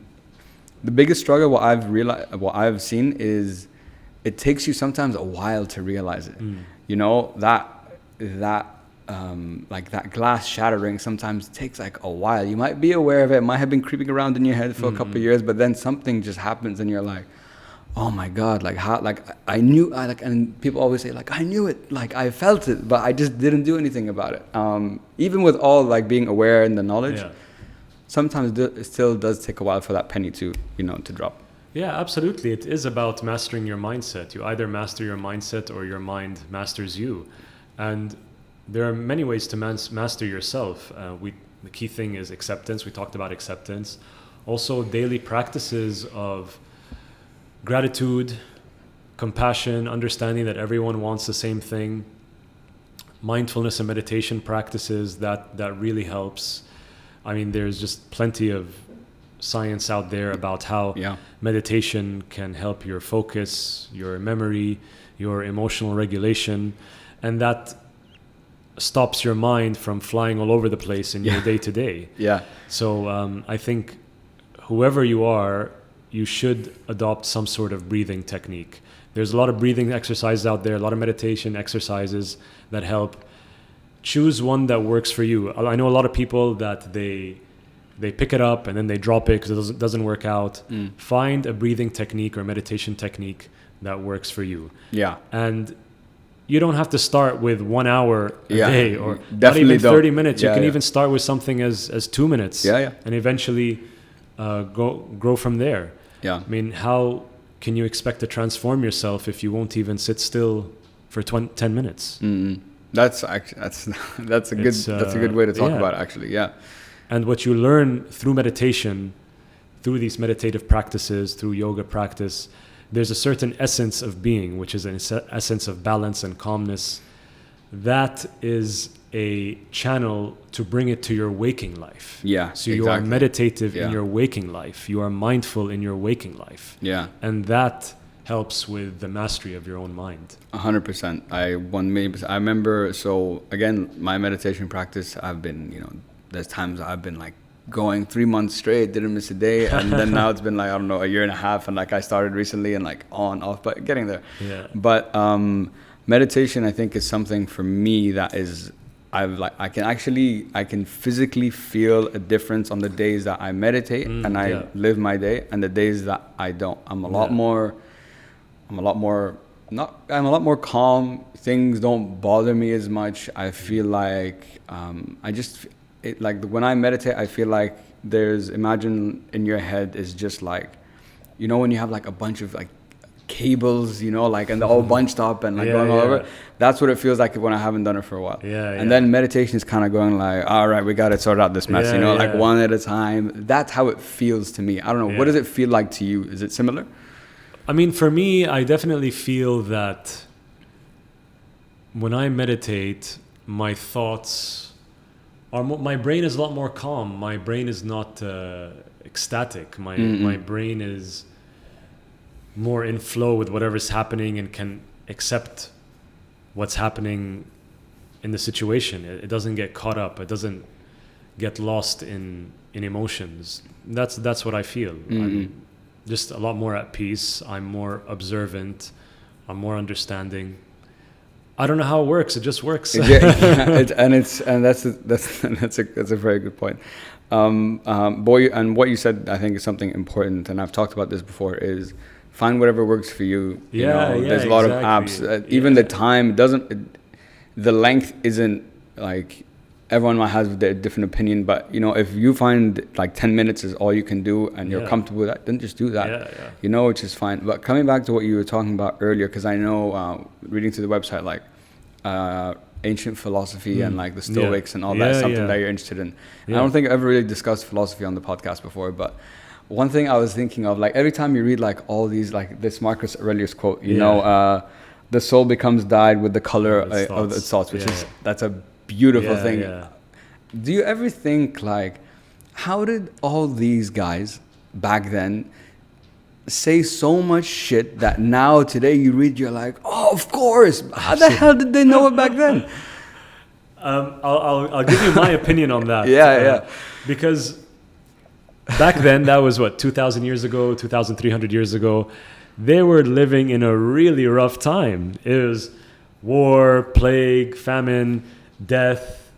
the biggest struggle, what I've seen, is it takes you sometimes a while to realize it. Like that glass shattering sometimes takes like a while. You might be aware of it. It might have been creeping around in your head for a couple of years, but then something just happens and you're like, oh my God, like how, like I knew, and people always say like, I knew it, like I felt it, but I just didn't do anything about it. Even with all like being aware and the knowledge, sometimes it still does take a while for that penny to drop. Yeah, absolutely. It is about mastering your mindset. You either master your mindset or your mind masters you. And there are many ways to master yourself. The key thing is acceptance. We talked about acceptance. Also, daily practices of gratitude, compassion, understanding that everyone wants the same thing. Mindfulness and meditation practices, that really helps. I mean, there's just plenty of science out there about how meditation can help your focus, your memory, your emotional regulation, and that stops your mind from flying all over the place in your day to day. Yeah. So I think whoever you are, you should adopt some sort of breathing technique. There's a lot of breathing exercises out there, a lot of meditation exercises that help. Choose one that works for you. I know a lot of people that they pick it up and then they drop it because it doesn't work out. Find a breathing technique or meditation technique that works for you. Yeah. And you don't have to start with 1 hour a day or not Definitely even 30 minutes. Yeah, you can yeah. even start with something as 2 minutes. Yeah. And eventually grow from there. Yeah. I mean, how can you expect to transform yourself if you won't even sit still for 10 minutes? That's a good way to talk about it, actually. Yeah. And what you learn through meditation, through these meditative practices, through yoga practice, there's a certain essence of being, which is an essence of balance and calmness. That is a channel to bring it to your waking life. Yeah. So you are meditative in your waking life. You are mindful in your waking life. Yeah. And that helps with the mastery of your own mind. 100%. I remember, so again, my meditation practice, I've been, there's times I've been like going 3 months straight, didn't miss a day. And then now it's been like, I don't know, a year and a half. And like I started recently and like on, off, but getting there. Yeah. But meditation, I think, is something for me that is, I can physically feel a difference on the days that I meditate and I live my day and the days that I don't. I'm a lot more calm. Things don't bother me as much. I feel like like when I meditate, I feel like imagine in your head is just like, when you have like a bunch of like cables, like, and they're all bunched up and like going all over. That's what it feels like when I haven't done it for a while. And then meditation is kind of going like, all right, we got to sort out this mess, like one at a time. That's how it feels to me. I don't know. What does it feel like to you? Is it similar? I mean, for me, I definitely feel that when I meditate, my thoughts my brain is a lot more calm. My brain is not ecstatic. My brain is more in flow with whatever's happening and can accept what's happening in the situation. It doesn't get caught up. It doesn't get lost in emotions. That's what I feel. I'm just a lot more at peace. I'm more observant. I'm more understanding. I don't know how it works. It just works. That's a very good point. And what you said, I think, is something important. And I've talked about this before. Is find whatever works for you. There's a lot of apps. Even the time the length isn't like everyone might have their different opinion. But if you find like 10 minutes is all you can do and you're comfortable with that, then just do that. Which is fine. But coming back to what you were talking about earlier, because I know reading through the website, like ancient philosophy and like the Stoics and all that is something that you're interested in. I don't think I've ever really discussed philosophy on the podcast before, but one thing I was thinking of, like every time you read like all these, like this Marcus Aurelius quote, the soul becomes dyed with the color of its thoughts, which is that's a beautiful thing. Do you ever think like, how did all these guys back then say so much shit that now today you read, you're like, oh, of course. How the hell did they know it back then? I'll give you my opinion on that. Because back then, that was 2,000 years ago, 2,300 years ago. They were living in a really rough time. It was war, plague, famine, death.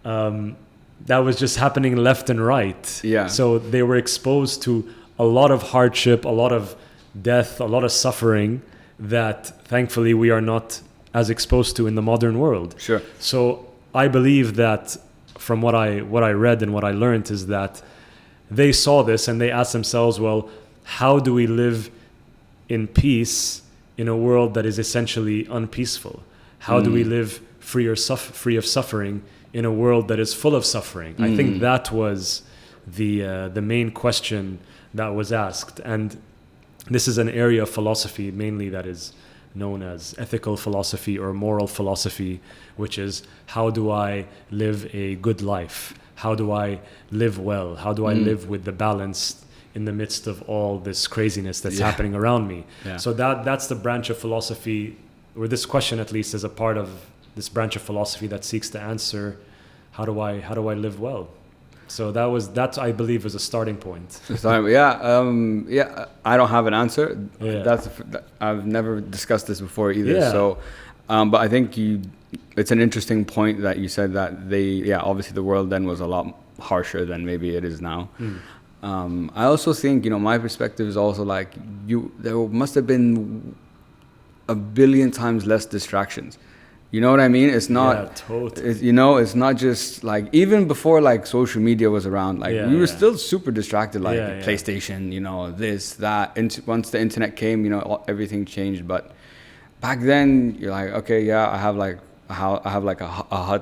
That was just happening left and right. So they were exposed to a lot of hardship, a lot of death, a lot of suffering that thankfully we are not as exposed to in the modern world. Sure. So I believe that from what I read and what I learned is that they saw this and they asked themselves, well, how do we live in peace in a world that is essentially unpeaceful? How do we live free of suffering in a world that is full of suffering? I think that was the main question that was asked. And this is an area of philosophy mainly that is known as ethical philosophy or moral philosophy, which is how do I live a good life? How do I live well? How do I live with the balance in the midst of all this craziness that's happening around me? So that's the branch of philosophy, or this question at least is a part of this branch of philosophy that seeks to answer how do I live well. So that I believe was a starting point. Yeah. I don't have an answer. Yeah. I've never discussed this before either. Yeah. So, but I think it's an interesting point that you said that obviously the world then was a lot harsher than maybe it is now. I also think, my perspective is also like there must have been a billion times less distractions. You know what I mean? It's not, yeah, totally. It's not just like, even before like social media was around, like we were still super distracted, like PlayStation, this, that. Once the internet came, everything changed. But back then you're like, okay, I have like a hut,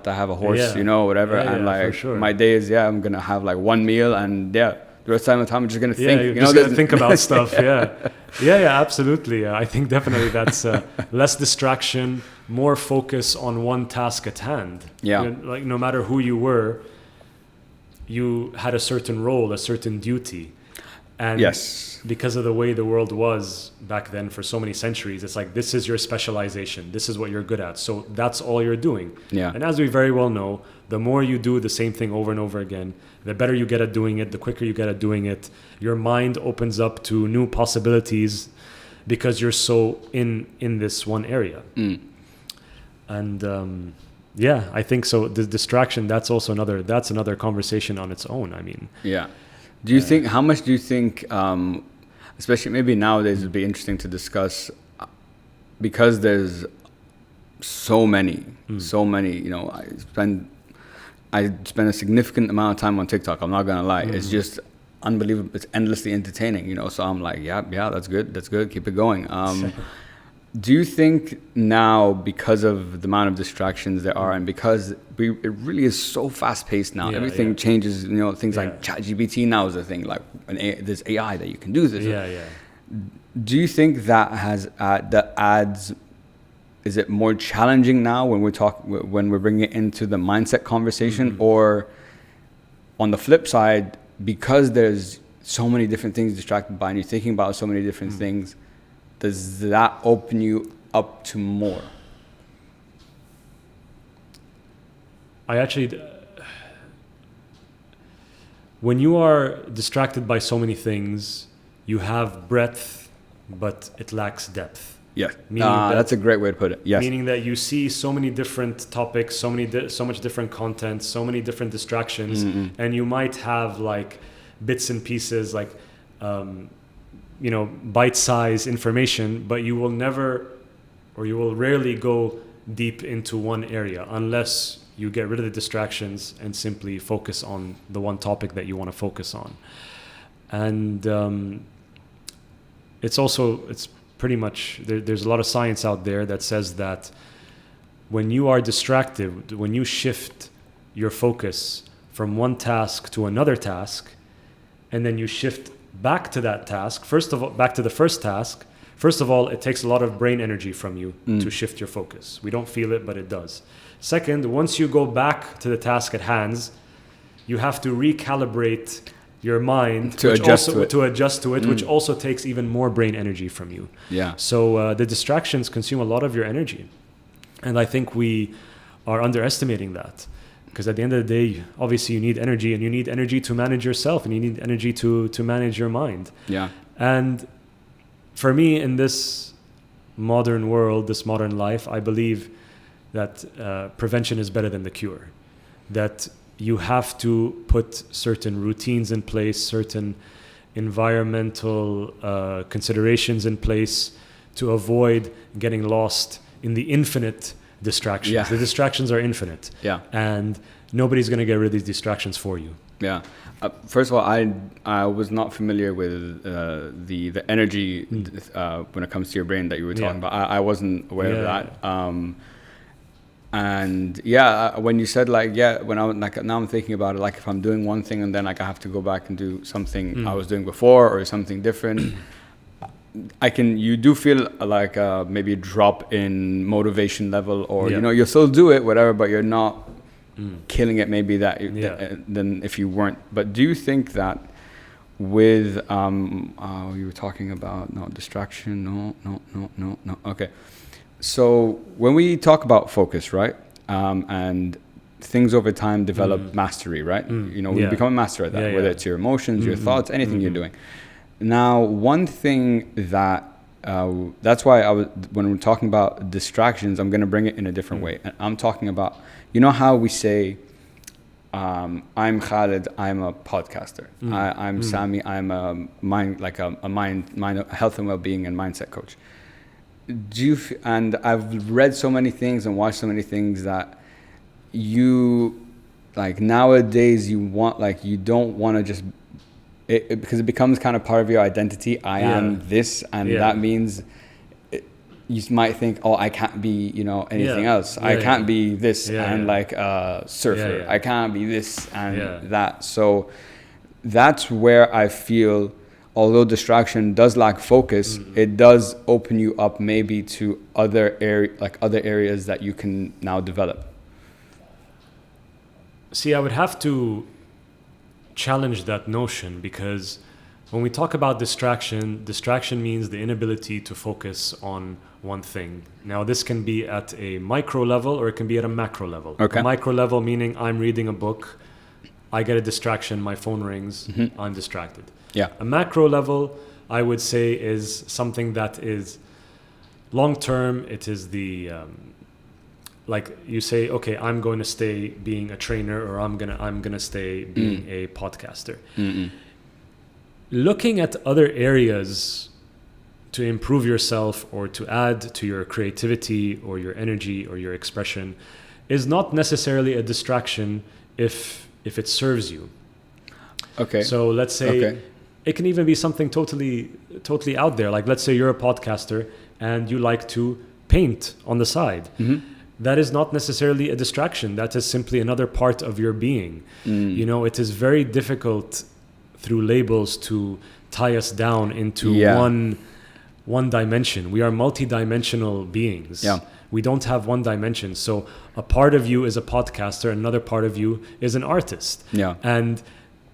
I have a horse, whatever. And like my day is, I'm going to have like one meal and the rest of the time I'm just going to think. You're just going to think about stuff. Yeah, absolutely. I think definitely that's less distraction, more focus on one task at hand. Yeah. Like no matter who you were, you had a certain role, a certain duty. And because of the way the world was back then for so many centuries, it's like, this is your specialization. This is what you're good at. So that's all you're doing. Yeah. And as we very well know, the more you do the same thing over and over again, the better you get at doing it, the quicker you get at doing it. Your mind opens up to new possibilities because you're so in this one area. And I think so. The distraction, that's another conversation on its own. I mean, do you think, how much do you think, especially maybe nowadays it'd be interesting to discuss, because there's so many, I spend a significant amount of time on TikTok. I'm not going to lie. It's just unbelievable. It's endlessly entertaining, so I'm like, yeah, that's good. Keep it going. Do you think now, because of the amount of distractions there are, and because it really is so fast paced now, everything changes, things like ChatGPT now is a thing, like there's AI that you can do this. Do you think that adds, is it more challenging now when we're bringing it into the mindset conversation, or on the flip side, because there's so many different things distracted by and you're thinking about so many different things, does that open you up to more? When you are distracted by so many things, you have breadth, but it lacks depth. Yeah, that's a great way to put it. Yes. Meaning that you see so many different topics, so much different content, so many different distractions, and you might have like bits and pieces, like bite-sized information, but you will rarely go deep into one area unless you get rid of the distractions and simply focus on the one topic that you want to focus on. And it's pretty much, there's a lot of science out there that says that when you are distracted, when you shift your focus from one task to another task, and then you shift back to that task, back to the first task, first of all, it takes a lot of brain energy from you to shift your focus. We don't feel it, but it does. Second, once you go back to the task at hand, you have to recalibrate your mind to adjust to it, which also takes even more brain energy from you. Yeah. So the distractions consume a lot of your energy. And I think we are underestimating that. Because at the end of the day, obviously you need energy, and you need energy to manage yourself, and you need energy to manage your mind. Yeah. And for me, in this modern world, this modern life, I believe that prevention is better than the cure. That you have to put certain routines in place, certain environmental considerations in place to avoid getting lost in the infinite distractions. Yeah. The distractions are infinite. Yeah. And nobody's going to get rid of these distractions for you. Yeah. First of all, I was not familiar with the energy when it comes to your brain that you were talking about. I wasn't aware of that. And when you said when now I'm thinking about it, like if I'm doing one thing and then like I have to go back and do something I was doing before or something different, you do feel like maybe a drop in motivation level, or you'll still do it, whatever, but you're not killing it maybe than if you weren't. But do you think that with you were talking about distraction? No. Okay. So when we talk about focus, right? and things over time develop mastery, right? You know, we Yeah. become a master at that, Yeah, whether yeah. it's your emotions, your thoughts, anything you're doing. Now, one thing that that's why when we're talking about distractions, I'm going to bring it in a different way. And I'm talking about, you know how we say, I'm Khalid, I'm a podcaster. I'm Sami, I'm a mind, like a mind health and well-being and mindset coach. And I've read so many things and watched so many things that you, like, nowadays you want, like, you don't want to just because it becomes kind of part of your identity. I am this, and that means you might think, oh, I can't be, you know, anything else. I can't be this and like a surfer. I can't be this and that. So that's where I feel, although distraction does lack focus, it does open you up maybe to other areas that you can now develop. See, I would have to challenge that notion, because when we talk about distraction means the inability to focus on one thing. Now, this can be at a micro level or it can be at a macro level. Okay. A micro level meaning I'm reading a book, I get a distraction, my phone rings, I'm distracted. Yeah. A macro level, I would say, is something that is long term. It is the like you say, okay, I'm going to stay being a trainer, or I'm gonna stay being a podcaster. Looking at other areas to improve yourself or to add to your creativity or your energy or your expression is not necessarily a distraction if it serves you. Okay. So let's say it can even be something totally out there. Like, let's say you're a podcaster and you like to paint on the side. That is not necessarily a distraction. That is simply another part of your being. You know, it is very difficult through labels to tie us down into one dimension. We are multi-dimensional beings. Yeah. We don't have one dimension. So a part of you is a podcaster, another part of you is an artist. Yeah. And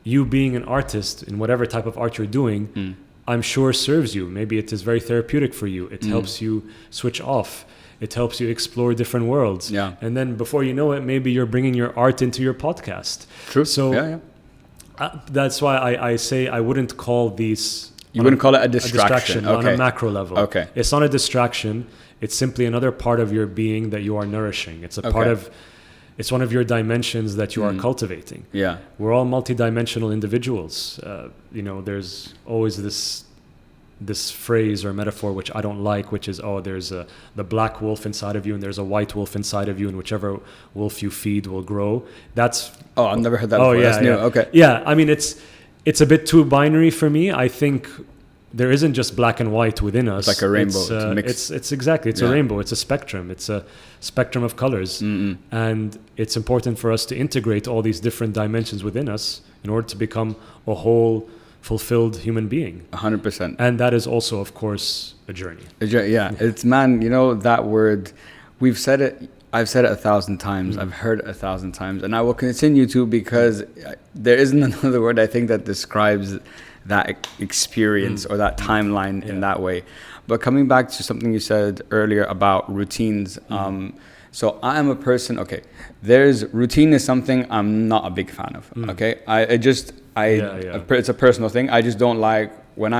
you being an artist in whatever type of art you're doing, I'm sure serves you. Maybe it is very therapeutic for you. It helps you switch off. It helps you explore different worlds. Yeah. And then before you know it, maybe you're bringing your art into your podcast. True. So that's why I say I wouldn't call these... You wouldn't call it a distraction. On a macro level. Okay. It's not a distraction. It's simply another part of your being that you are nourishing. It's a part of... It's one of your dimensions that you are cultivating. Yeah. We're all multidimensional individuals. You know, there's always this phrase or metaphor which I don't like, which is, there's the black wolf inside of you and there's a white wolf inside of you, and whichever wolf you feed will grow. That's... Oh, I've never heard that before. That's new. Okay. Yeah, I mean, it's a bit too binary for me. I think there isn't just black and white within us. It's like a rainbow. It's exactly. It's a rainbow. It's a spectrum. It's a spectrum of colors. And it's important for us to integrate all these different dimensions within us in order to become a whole, fulfilled human being. 100%. And that is also, of course, a journey. Yeah. It's, man, you know, that word, we've said it. I've said it 1,000 times. I've heard it 1,000 times. And I will continue to, because there isn't another word I think that describes that experience or that timeline in that way. But coming back to something you said earlier about routines. So I am a person, routine is something I'm not a big fan of. Okay. It's a personal thing. I just don't like when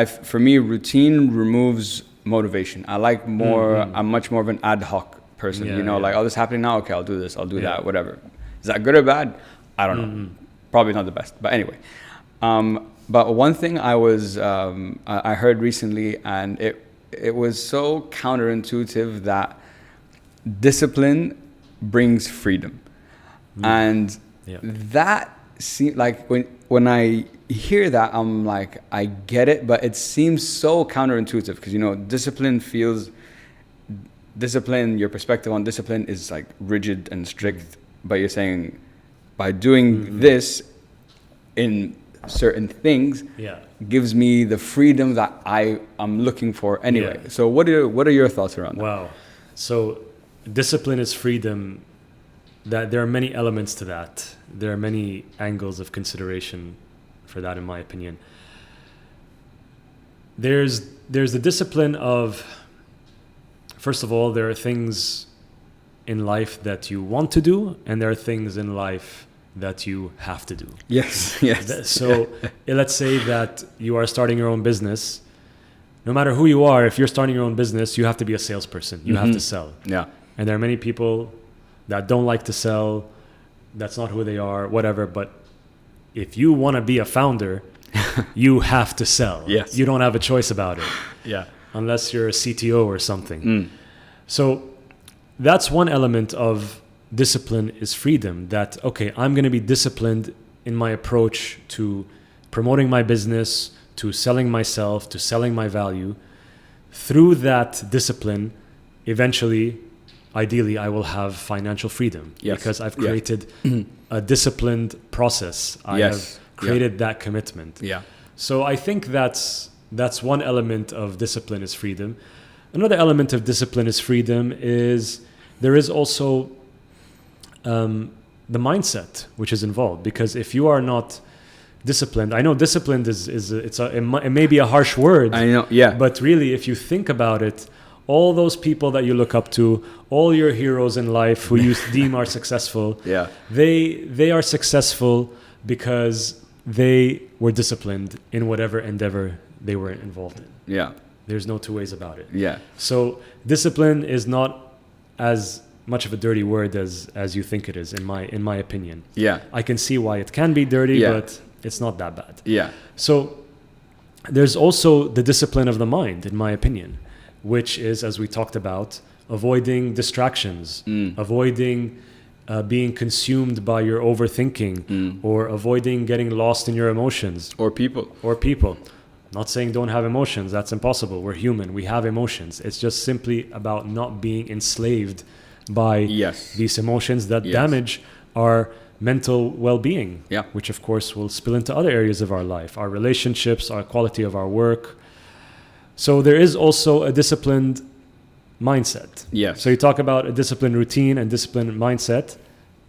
for me, routine removes motivation. I like more, I'm much more of an ad hoc person, like, this is happening now. Okay, I'll do this, I'll do that, whatever. Is that good or bad? I don't know. Probably not the best, but anyway. But one thing I heard recently, and it was so counterintuitive, that discipline brings freedom. And that seems like when I hear that, I'm like, I get it, but it seems so counterintuitive, because, your perspective on discipline is like rigid and strict, but you're saying by doing this in certain things gives me the freedom that I'm looking for anyway. So what are your thoughts around that? Wow. So discipline is freedom. That there are many elements to that. There are many angles of consideration for that, in my opinion. There's the discipline of, first of all, there are things in life that you want to do, and there are things in life that you have to do. Yes, yes. So let's say that you are starting your own business. No matter who you are, if you're starting your own business, you have to be a salesperson. You have to sell. Yeah. And there are many people that don't like to sell. That's not who they are, whatever. But if you want to be a founder, you have to sell. Yes. You don't have a choice about it. Yeah. Unless you're a CTO or something. So that's one element of discipline, is freedom. That, okay, I'm going to be disciplined in my approach to promoting my business, to selling myself, to selling my value. Through that discipline, eventually, ideally, I will have financial freedom. Yes. Because I've created a disciplined process. I have created that commitment. Yeah. So I think that's one element of discipline, is freedom. Another element of discipline is freedom is there is also the mindset which is involved. Because if you are not disciplined, I know disciplined it may be a harsh word. I know, yeah. But really, if you think about it, all those people that you look up to, all your heroes in life who you deem are successful, Yeah. they are successful because they were disciplined in whatever endeavor they were involved in. Yeah. There's no two ways about it. Yeah. So discipline is not as much of a dirty word as you think it is, in my opinion. Yeah. I can see why it can be dirty, Yeah. but it's not that bad. Yeah. So there's also the discipline of the mind, in my opinion, which is, as we talked about, avoiding distractions, avoiding being consumed by your overthinking, or avoiding getting lost in your emotions. Or people. Not saying don't have emotions. That's impossible. We're human. We have emotions. It's just simply about not being enslaved by these emotions that damage our mental well-being, which of course will spill into other areas of our life, our relationships, our quality of our work. So there is also a disciplined mindset. Yes. So you talk about a disciplined routine and disciplined mindset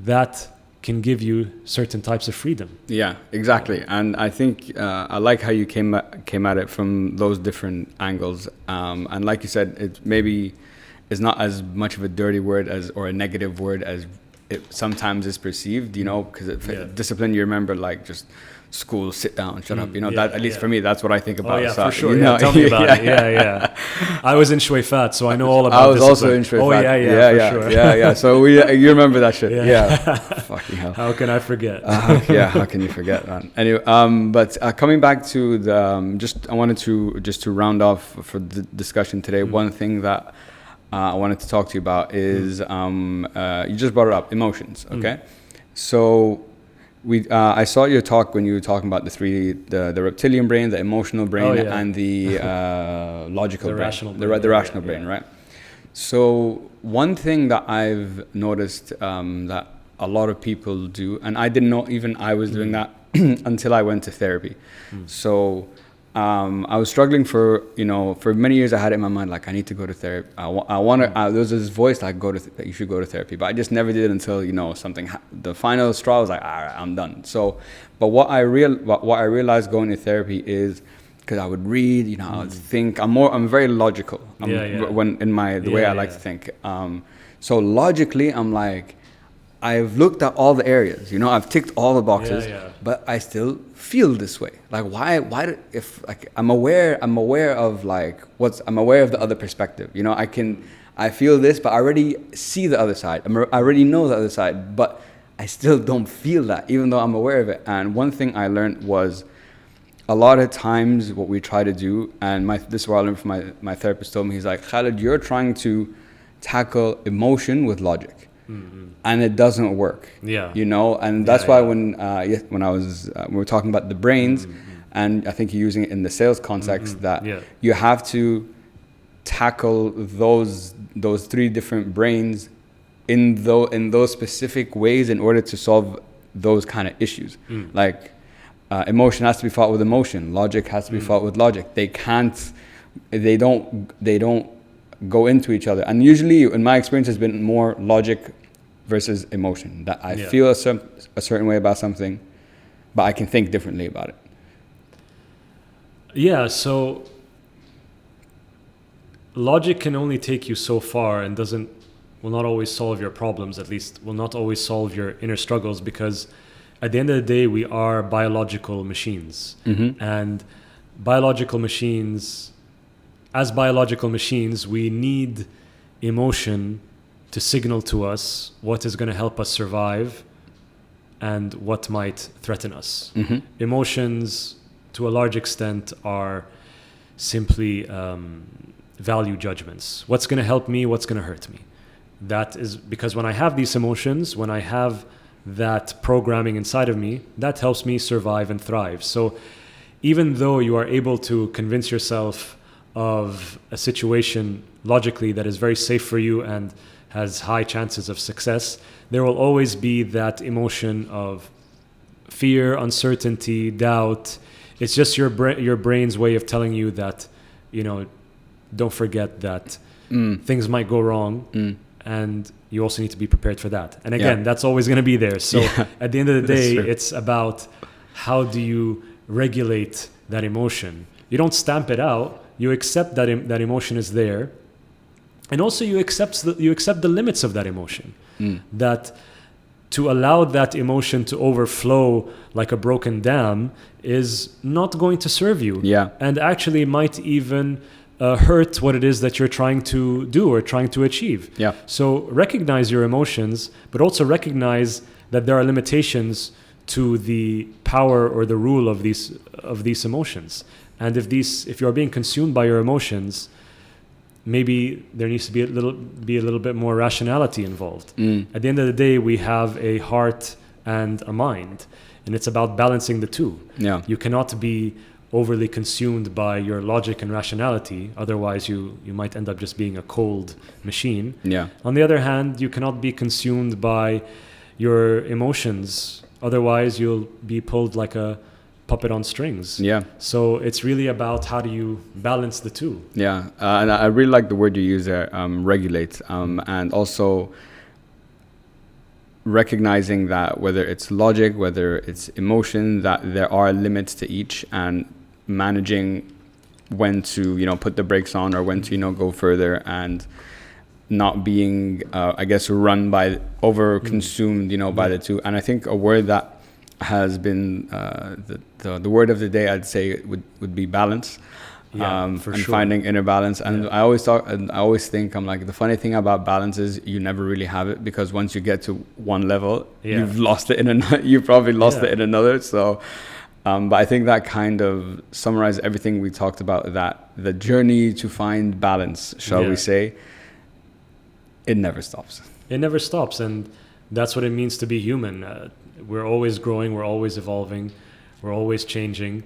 that can give you certain types of freedom. Yeah, exactly. And I think I like how you came at it from those different angles. And like you said, it maybe is not as much of a dirty word or a negative word as it sometimes is perceived, because discipline, you remember like just school, sit down, shut up, that at least for me, that's what I think about. Oh yeah, so, for sure. Tell me about it. Yeah. I was in Shweifat, so I know all about discipline. I was also in Shweifat. Oh yeah, for sure. Yeah. So you remember that shit. Yeah. Fucking hell. How can I forget? How can you forget, man? Anyway, but coming back to the, I wanted to round off for the discussion today. One thing that I wanted to talk to you about is you just brought it up, emotions. Okay, so I saw your talk when you were talking about the reptilian brain, the emotional brain, and the logical brain, the rational brain, right? So one thing that I've noticed that a lot of people do, and I didn't know even I was doing that until I went to therapy. So I was struggling for many years. I had it in my mind, like, I need to go to therapy. I want to, there was this voice like, you should go to therapy. But I just never did until, the final straw was like, all right, I'm done. So, but what I realized going to therapy is, because I would read, I would think, I'm very logical when in the way I like to think. So logically, I'm like, I've looked at all the areas, I've ticked all the boxes, but I still feel this way. Like, I'm aware of I'm aware of the other perspective. I feel this, but I already see the other side. I already know the other side, but I still don't feel that, even though I'm aware of it. And one thing I learned was, a lot of times what we try to do, and this is what I learned from my therapist told me, he's like, Khaled, you're trying to tackle emotion with logic. And it doesn't work. And that's why when I was we were talking about the brains, and I think you're using it in the sales context, that you have to tackle those three different brains in those specific ways in order to solve those kind of issues. Like emotion has to be fought with emotion, logic has to be fought with logic. They don't go into each other. And usually, in my experience, has been more logic versus emotion. That I feel a certain way about something, but I can think differently about it. Yeah, so logic can only take you so far and doesn't will not always solve your problems, at least will not always solve your inner struggles, because at the end of the day, we are biological machines. And biological machines, as biological machines, we need emotion to signal to us what is going to help us survive and what might threaten us. Emotions, to a large extent, are simply value judgments. What's going to help me? What's going to hurt me? That is because when I have these emotions, when I have that programming inside of me, that helps me survive and thrive. So even though you are able to convince yourself of a situation logically that is very safe for you and has high chances of success, there will always be that emotion of fear, uncertainty, doubt. It's just your brain's way of telling you that, don't forget that things might go wrong, and you also need to be prepared for that. And again, that's always going to be there. So at the end of the day, it's about how do you regulate that emotion. You don't stamp it out. You accept that that emotion is there, and also you accept the limits of that emotion. That to allow that emotion to overflow like a broken dam is not going to serve you. And actually might even hurt what it is that you're trying to do or trying to achieve. So recognize your emotions, but also recognize that there are limitations to the power or the rule of these emotions. And if you're being consumed by your emotions, maybe there needs to be a little bit more rationality involved. At the end of the day, we have a heart and a mind, and it's about balancing the two. You cannot be overly consumed by your logic and rationality, otherwise you might end up just being a cold machine. On the other hand, you cannot be consumed by your emotions, otherwise you'll be pulled like a puppet on strings. So it's really about how do you balance the two. And I really like the word you use there, regulate, and also recognizing that whether it's logic, whether it's emotion, that there are limits to each, and managing when to put the brakes on or when to go further, and not being run by consumed by the two. And I think a word that has been the word of the day, I'd say would be balance. And finding inner balance. And I always think, I'm like, the funny thing about balance is you never really have it, because once you get to one level, you've lost it you've probably lost it in another. So but I think that kind of summarizes everything we talked about, that the journey to find balance, shall we say, it never stops. It never stops, and that's what it means to be human. We're always growing, we're always evolving, we're always changing.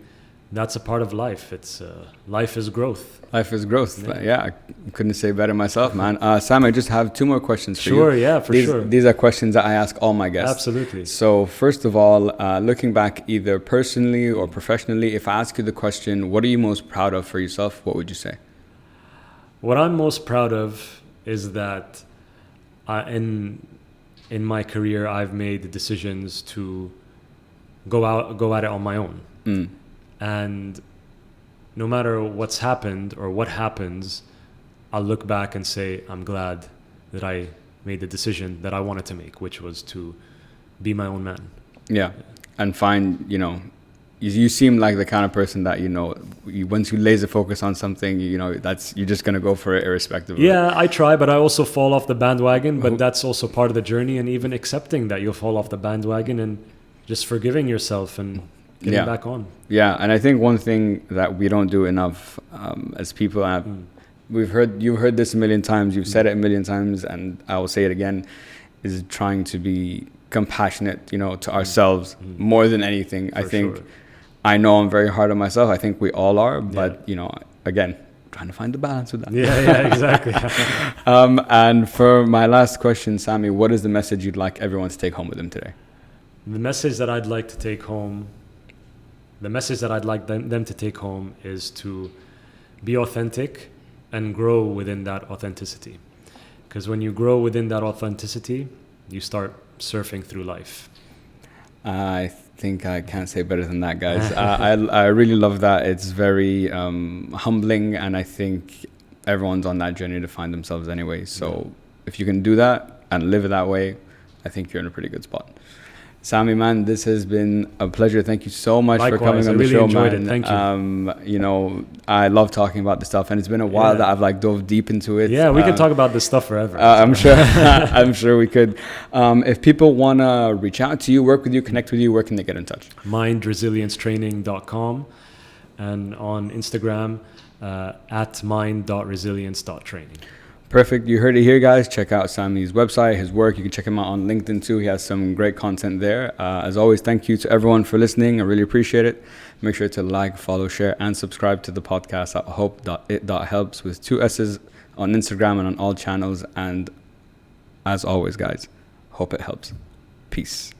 That's a part of life. It's life is growth. Life is growth. I couldn't say better myself, man. Sam, I just have two more questions for you. Sure, sure. These are questions that I ask all my guests. Absolutely. So first of all, looking back either personally or professionally, if I ask you the question, what are you most proud of for yourself, what would you say? What I'm most proud of is that in my career, I've made the decisions to go at it on my own. And no matter what's happened or what happens, I'll look back and say, I'm glad that I made the decision that I wanted to make, which was to be my own man. And find, you seem like the kind of person that, once you laser focus on something, you're just going to go for it irrespective of it. I try, but I also fall off the bandwagon, but that's also part of the journey, and even accepting that you'll fall off the bandwagon and just forgiving yourself and getting back on. And I think one thing that we don't do enough as people, you've heard this a million times, you've said it a million times, and I will say it again, is trying to be compassionate, to ourselves more than anything. I think, I know I'm very hard on myself. I think we all are, but again, trying to find the balance with that. Exactly. And for my last question, Sami, what is the message you'd like everyone to take home with them today? The message that I'd like to take home, them to take home is to be authentic and grow within that authenticity. Because when you grow within that authenticity, you start surfing through life. I think I can't say better than that, guys. I really love that. It's very humbling, and I think everyone's on that journey to find themselves anyway. So if you can do that and live it that way, I think you're in a pretty good spot. Sami, man, this has been a pleasure. Thank you so much for coming on the show, enjoyed man. It. Thank you. You know, I love talking about this stuff, and it's been a while that I've like dove deep into it. Yeah, we can talk about this stuff forever. I'm sure. I'm sure we could. If people want to reach out to you, work with you, connect with you, where can they get in touch? mindresiliencetraining.com, and on Instagram at mind.resilience.training. Perfect. You heard it here, guys. Check out Sami's website, his work. You can check him out on LinkedIn too. He has some great content there. As always, thank you to everyone for listening. I really appreciate it. Make sure to like, follow, share, and subscribe to the podcast at hope.it.helps with 2 S's on Instagram and on all channels. And as always, guys, hope it helps. Peace.